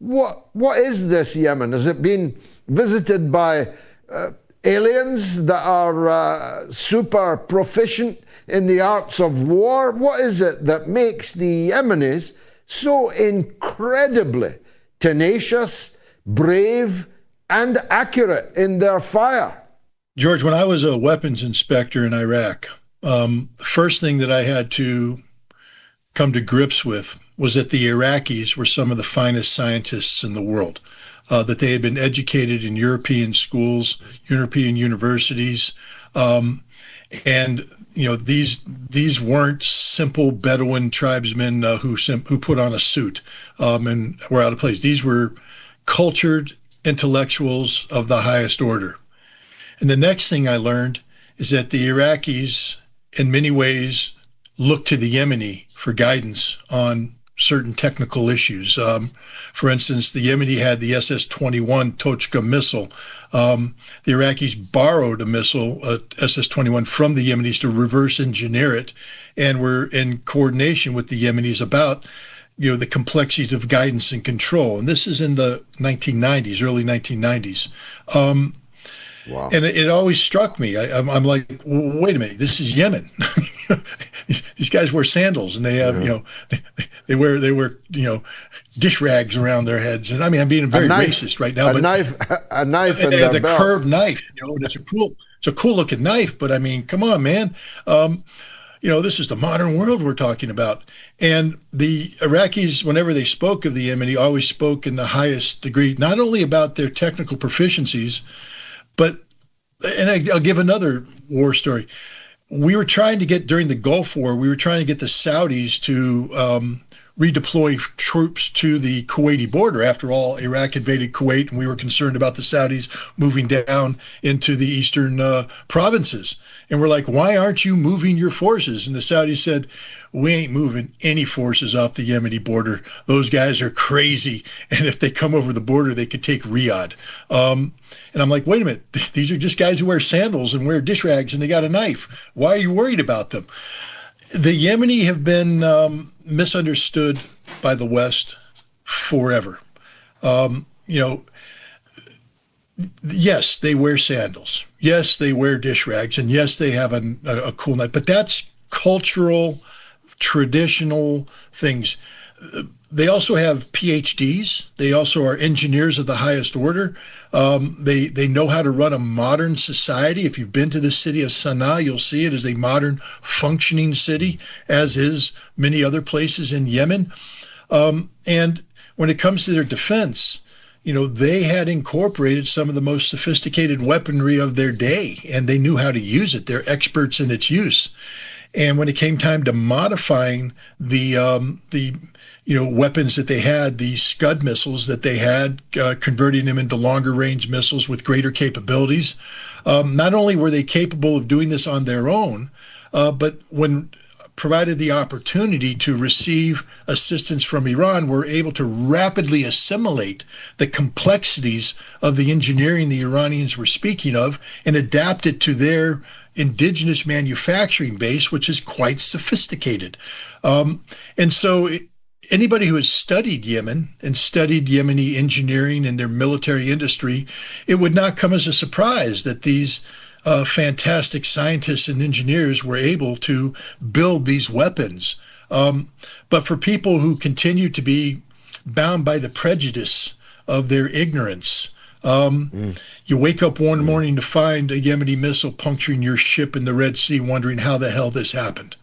What is this Yemen? Has it been visited by aliens that are super proficient in the arts of war? What is it that makes the Yemenis so incredibly tenacious, brave, and accurate in their fire? George, when I was a weapons inspector in Iraq, the first thing that I had to come to grips with was that the Iraqis were some of the finest scientists in the world, that they had been educated in European schools, European universities, and these weren't simple Bedouin tribesmen who put on a suit and were out of place. These were cultured intellectuals of the highest order. And the next thing I learned is that the Iraqis, in many ways, looked to the Yemeni for guidance on certain technical issues. For instance, the Yemeni had the SS-21 Tochka missile. The Iraqis borrowed a missile, SS-21, from the Yemenis to reverse engineer it, and were in coordination with the Yemenis about the complexities of guidance and control. And this is in the 1990s, early 1990s. Wow. And it always struck me. I'm like, wait a minute, this is Yemen. These guys wear sandals, and they have, they wear dish rags around their heads. And I mean, I'm being very racist right now. A knife in they their have a belt. curved knife. And it's a cool looking knife. But I mean, come on, man. This is the modern world we're talking about. And the Iraqis, whenever they spoke of the Yemeni, always spoke in the highest degree, not only about their technical proficiencies, and I'll give another war story. We were trying to get, during the Gulf War, we were trying to get the Saudis to redeploy troops to the Kuwaiti border. After all, Iraq invaded Kuwait, and we were concerned about the Saudis moving down into the eastern provinces. And we're like, why aren't you moving your forces? And the Saudis said, we ain't moving any forces off the Yemeni border. Those guys are crazy. And if they come over the border, they could take Riyadh. And I'm like, wait a minute, these are just guys who wear sandals and wear dish rags, and they got a knife. Why are you worried about them? The Yemeni have been misunderstood by the West forever. Yes, they wear sandals. Yes, they wear dish rags. And yes, they have a cool knife. But that's cultural, traditional things. They also have PhDs. They also are engineers of the highest order. They know how to run a modern society. If you've been to the city of Sana'a, you'll see it as a modern, functioning city, as is many other places in Yemen. And when it comes to their defense, they had incorporated some of the most sophisticated weaponry of their day, and they knew how to use it. They're experts in its use. And when it came time to modifying the weapons that they had, these Scud missiles that they had, converting them into longer range missiles with greater capabilities, not only were they capable of doing this on their own, but when provided the opportunity to receive assistance from Iran, were able to rapidly assimilate the complexities of the engineering the Iranians were speaking of and adapt it to their indigenous manufacturing base, which is quite sophisticated. And so anybody who has studied Yemen and studied Yemeni engineering and their military industry, it would not come as a surprise that these fantastic scientists and engineers were able to build these weapons. But for people who continue to be bound by the prejudice of their ignorance, you wake up one morning to find a Yemeni missile puncturing your ship in the Red Sea, wondering how the hell this happened.